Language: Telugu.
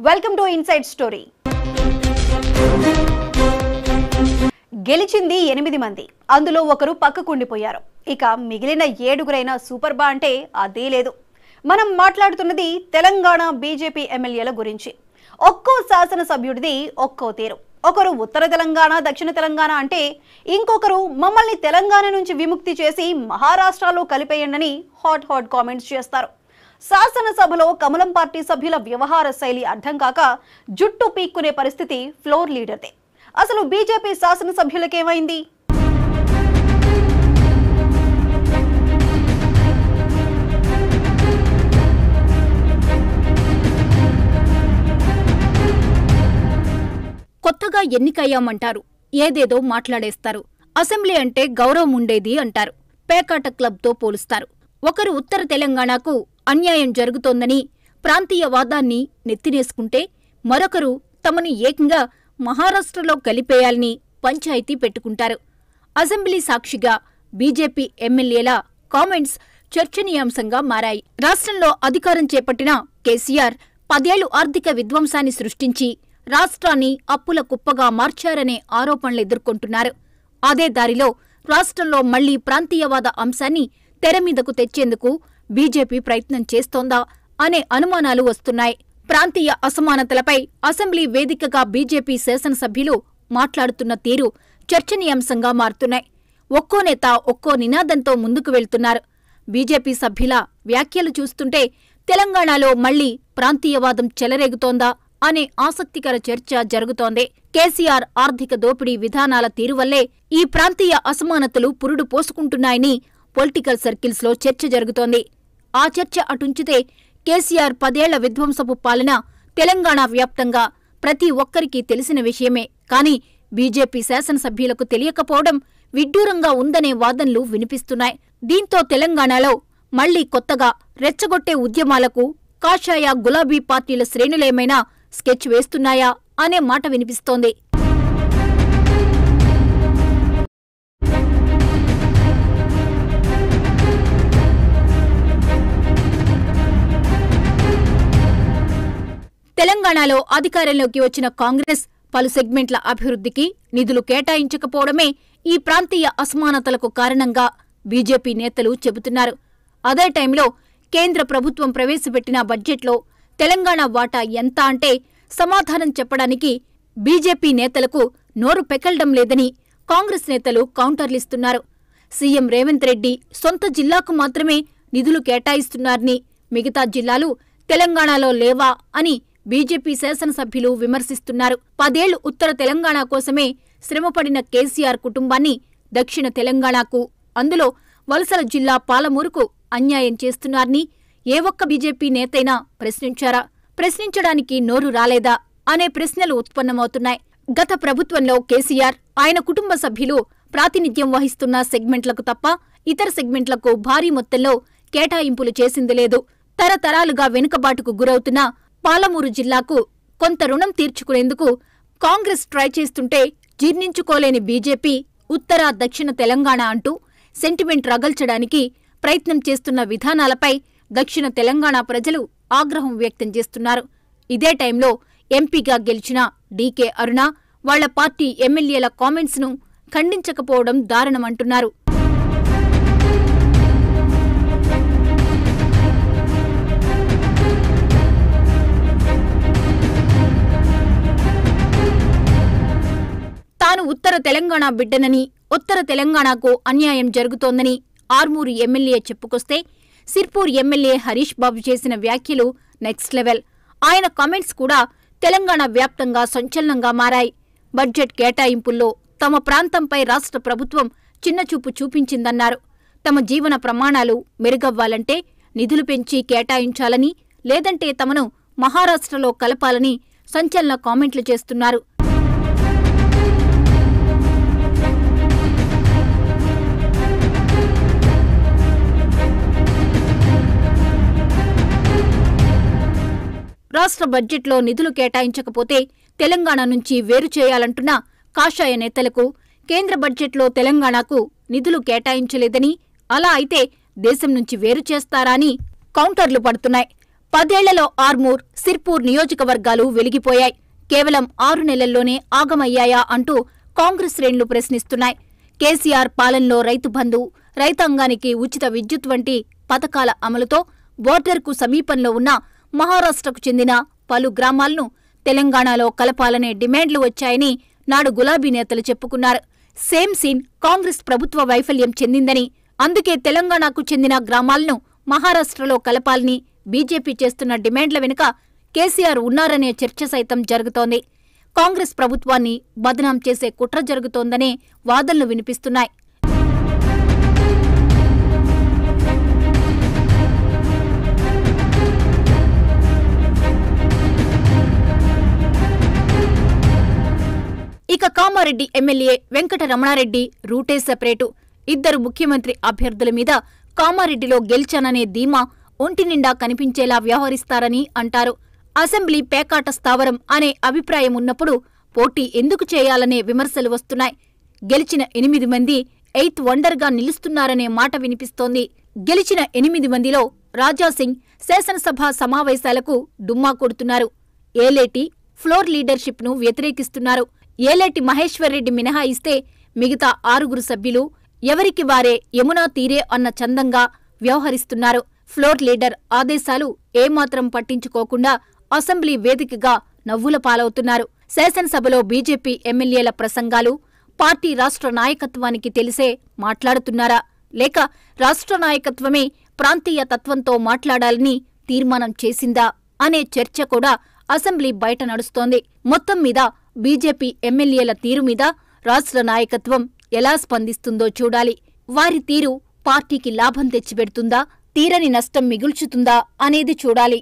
Welcome to inside story. గెలిచింది 8 మంది, అందులో ఒకరు పక్కకుండిపోయారు. ఇక మిగిలిన 7గురైన సూపర్ బా అంటే అదే లేదు. మనం మాట్లాడుతున్నది తెలంగాణ బీజేపీ ఎమ్మెల్యేల గురించి. ఒక్కో శాసనసభ్యుడిది ఒక్కో తీరు. ఒకరు ఉత్తర తెలంగాణ, దక్షిణ తెలంగాణ అంటే, ఇంకొకరు మమ్మల్ని తెలంగాణ నుంచి విముక్తి చేసి మహారాష్ట్రలో కలిపేయండి హాట్ కామెంట్స్ చేస్తారు. శాసనసభలో కమలం పార్టీ సభ్యుల వ్యవహార శైలి అర్థం కాక జుట్టు పీక్కునే పరిస్థితి ఫ్లోర్ లీడర్దే. అసలు బీజేపీ శాసనసభ్యులకేమైంది? కొత్తగా ఎన్నికయ్యామంటారు, ఏదేదో మాట్లాడేస్తారు. అసెంబ్లీ అంటే గౌరవం ఉండేది అంటారు. పేకాట క్లబ్తో పోలుస్తారు. ఒకరు ఉత్తర తెలంగాణకు అన్యాయం జరుగుతోందని ప్రాంతీయవాదాన్ని నెత్తినేసుకుంటే, మరొకరు తమని ఏకంగా మహారాష్ట్రలో కలిపేయాలని పంచాయతీ పెట్టుకుంటారు. అసెంబ్లీ సాక్షిగా బీజేపీ ఎమ్మెల్యేల కామెంట్స్ చర్చనీయాంశంగా మారాయి. రాష్ట్రంలో అధికారం చేపట్టిన కేసీఆర్ 10 ఏళ్లు ఆర్థిక విధ్వంసాన్ని సృష్టించి రాష్ట్రాన్ని అప్పుల కుప్పగా మార్చారనే ఆరోపణలు ఎదుర్కొంటున్నారు. అదే దారిలో రాష్ట్రంలో మళ్లీ ప్రాంతీయవాద అంశాన్ని తెరమీదకు తెచ్చేందుకు బీజేపీ ప్రయత్నం చేస్తోందా అనే అనుమానాలు వస్తున్నాయి. ప్రాంతీయ అసమానతలపై అసెంబ్లీ వేదికగా బీజేపీ శాసనసభ్యులు మాట్లాడుతున్న తీరు చర్చనీయాంశంగా మారుతున్నాయి. ఒక్కో నేత ఒక్కో నినాదంతో ముందుకు వెళ్తున్నారు. బీజేపీ సభ్యుల వ్యాఖ్యలు చూస్తుంటే తెలంగాణలో మళ్లీ ప్రాంతీయవాదం చెలరేగుతోందా అనే ఆసక్తికర చర్చ జరుగుతోంది. కేసీఆర్ ఆర్థిక దోపిడీ విధానాల తీరువల్లే ఈ ప్రాంతీయ అసమానతలు పురుడు పోసుకుంటున్నాయని పొలిటికల్ సర్కిల్స్లో చర్చ జరుగుతోంది. ఆ చర్చ అటుంచితే కేసీఆర్ 10 ఏళ్ల విధ్వంసపు పాలన తెలంగాణ వ్యాప్తంగా ప్రతి ఒక్కరికీ తెలిసిన విషయమే. కానీ బీజేపీ శాసనసభ్యులకు తెలియకపోవడం విడ్డూరంగా ఉందనే వాదనలు వినిపిస్తున్నాయి. దీంతో తెలంగాణలో మళ్లీ కొత్తగా రెచ్చగొట్టే ఉద్యమాలకు కాషాయ, గులాబీ పార్టీల శ్రేణులేమైనా స్కెచ్ వేస్తున్నాయా అనే మాట వినిపిస్తోంది. తెలంగాణలో అధికారంలోకి వచ్చిన కాంగ్రెస్ పలు సెగ్మెంట్ల అభివృద్ధికి నిధులు కేటాయించకపోవడమే ఈ ప్రాంతీయ అసమానతలకు కారణంగా బీజేపీ నేతలు చెబుతున్నారు. అదే టైంలో కేంద్ర ప్రభుత్వం ప్రవేశపెట్టిన బడ్జెట్లో తెలంగాణ వాటా ఎంత అంటే సమాధానం చెప్పడానికి బీజేపీ నేతలకు నోరు పెకల్డం లేదని కాంగ్రెస్ నేతలు కౌంటర్లిస్తున్నారు. సీఎం రేవంత్ రెడ్డి సొంత జిల్లాకు మాత్రమే నిధులు కేటాయిస్తున్నారని, మిగతా జిల్లాలు తెలంగాణలో లేవా అని బీజేపీ శాసనసభ్యులు విమర్శిస్తున్నారు. 10 ఏళ్లు ఉత్తర తెలంగాణ కోసమే శ్రమపడిన కేసీఆర్ కుటుంబాన్ని దక్షిణ తెలంగాణకు, అందులో వలసల జిల్లా పాలమూరుకు అన్యాయం చేస్తున్నారని ఏ ఒక్క బీజేపీ నేతైనా ప్రశ్నించారా? ప్రశ్నించడానికి నోరు రాలేదా అనే ప్రశ్నలు ఉత్పన్నమవుతున్నాయి. గత ప్రభుత్వంలో కేసీఆర్, ఆయన కుటుంబ సభ్యులు ప్రాతినిధ్యం వహిస్తున్న సెగ్మెంట్లకు తప్ప ఇతర సెగ్మెంట్లకు భారీ మొత్తంలో కేటాయింపులు చేసింది లేదు. తరతరాలుగా వెనుకబాటుకు గురవుతున్న పాలమూరు జిల్లాకు కొంత రుణం తీర్చుకునేందుకు కాంగ్రెస్ ట్రై చేస్తుంటే జీర్ణించుకోలేని బీజేపీ ఉత్తర, దక్షిణ తెలంగాణ అంటూ సెంటిమెంట్ రగల్చడానికి ప్రయత్నం చేస్తున్న విధానాలపై దక్షిణ తెలంగాణ ప్రజలు ఆగ్రహం వ్యక్తం చేస్తున్నారు. ఇదే టైంలో ఎంపీగా గెలిచిన డీకే అరుణ, వాళ్ల పార్టీ ఎమ్మెల్యేల కామెంట్స్ను ఖండించకపోవడం దారుణమంటున్నారు. తాను ఉత్తర తెలంగాణ బిడ్డనని, ఉత్తర తెలంగాణకు అన్యాయం జరుగుతోందని ఆర్మూరు ఎమ్మెల్యే చెప్పుకొస్తే, సిర్పూర్ ఎమ్మెల్యే హరీష్ బాబు చేసిన వ్యాఖ్యలు నెక్స్ట్ లెవెల్. ఆయన కామెంట్స్ కూడా తెలంగాణ వ్యాప్తంగా సంచలనంగా మారాయి. బడ్జెట్ కేటాయింపుల్లో తమ ప్రాంతంపై రాష్ట్ర ప్రభుత్వం చిన్నచూపు చూపించిందన్నారు. తమ జీవన ప్రమాణాలు మెరుగవ్వాలంటే నిధులు పెంచి కేటాయించాలని, లేదంటే తమను మహారాష్ట్రలో కలపాలని సంచలన కామెంట్లు చేస్తున్నారు. రాష్ట్ర బడ్జెట్లో నిధులు కేటాయించకపోతే తెలంగాణ నుంచి వేరు చేయాలంటున్న కాషాయ నేతలకు కేంద్ర బడ్జెట్లో తెలంగాణకు నిధులు కేటాయించలేదని, అలా అయితే దేశం నుంచి వేరు చేస్తారా అని కౌంటర్లు పడుతున్నాయి. 10 ఏళ్లలో ఆర్మూర్, సిర్పూర్ నియోజకవర్గాలు వెలిగిపోయాయి. కేవలం 6 నెలల్లోనే ఆగమయ్యాయా అంటూ కాంగ్రెస్ శ్రేణులు ప్రశ్నిస్తున్నాయి. కేసీఆర్ పాలనలో రైతు బంధు, రైతాంగానికి ఉచిత విద్యుత్ వంటి పథకాల అమలుతో బోర్డర్కు సమీపంలో ఉన్న మహారాష్ట్రకు చెందిన పలు గ్రామాలను తెలంగాణలో కలపాలనే డిమాండ్లు వచ్చాయని నాడు గులాబీ నేతలు చెప్పుకున్నారు. సేమ్ సీన్ కాంగ్రెస్ ప్రభుత్వ వైఫల్యం చెందిందని, అందుకే తెలంగాణకు చెందిన గ్రామాలను మహారాష్ట్రలో కలపాలని బీజేపీ చేస్తున్న డిమాండ్ల వెనుక కేసీఆర్ ఉన్నారనే చర్చ సైతం జరుగుతోంది. కాంగ్రెస్ ప్రభుత్వాన్ని బదనాం చేసే కుట్ర జరుగుతోందనే వాదనలు వినిపిస్తున్నాయి. ఇక కామారెడ్డి ఎమ్మెల్యే వెంకట రమణారెడ్డి రూటే సెపరేటు. ఇద్దరు ముఖ్యమంత్రి అభ్యర్థుల మీద కామారెడ్డిలో గెలిచాననే ధీమా ఒంటినిండా కనిపించేలా వ్యవహరిస్తారని అంటారు. అసెంబ్లీ పేకాట స్థావరం అనే అభిప్రాయం ఉన్నప్పుడు పోటీ ఎందుకు చేయాలనే విమర్శలు వస్తున్నాయి. గెలిచిన 8 మంది 8th వండర్గా నిలుస్తున్నారనే మాట వినిపిస్తోంది. గెలిచిన 8 మందిలో రాజాసింగ్ శాసనసభ సమావేశాలకు డుమ్మా కొడుతున్నారు. ఏలేటి ఫ్లోర్ లీడర్షిప్ను వ్యతిరేకిస్తున్నారు. ఏలేటి మహేశ్వర్రెడ్డి మినహాయిస్తే మిగతా 6 సభ్యులు ఎవరికి వారే యమునా తీరే అన్న చందంగా వ్యవహరిస్తున్నారు. ఫ్లోర్ లీడర్ ఆదేశాలు ఏమాత్రం పట్టించుకోకుండా అసెంబ్లీ వేదికగా నవ్వుల పాలవుతున్నారు. శాసనసభలో బీజేపీ ఎమ్మెల్యేల ప్రసంగాలు పార్టీ రాష్ట్ర నాయకత్వానికి తెలిసే మాట్లాడుతున్నారా, లేక రాష్ట్ర నాయకత్వమే ప్రాంతీయ తత్వంతో మాట్లాడాలని తీర్మానం చేసిందా అనే చర్చ కూడా అసెంబ్లీ బయట నడుస్తోంది. మొత్తం మీద బీజేపీ ఎమ్మెల్యేల తీరు మీద రాష్ట్ర నాయకత్వం ఎలా స్పందిస్తుందో చూడాలి. వారి తీరు పార్టీకి లాభం తెచ్చిపెడుతుందా, తీరని నష్టం మిగుల్చుతుందా అనేది చూడాలి.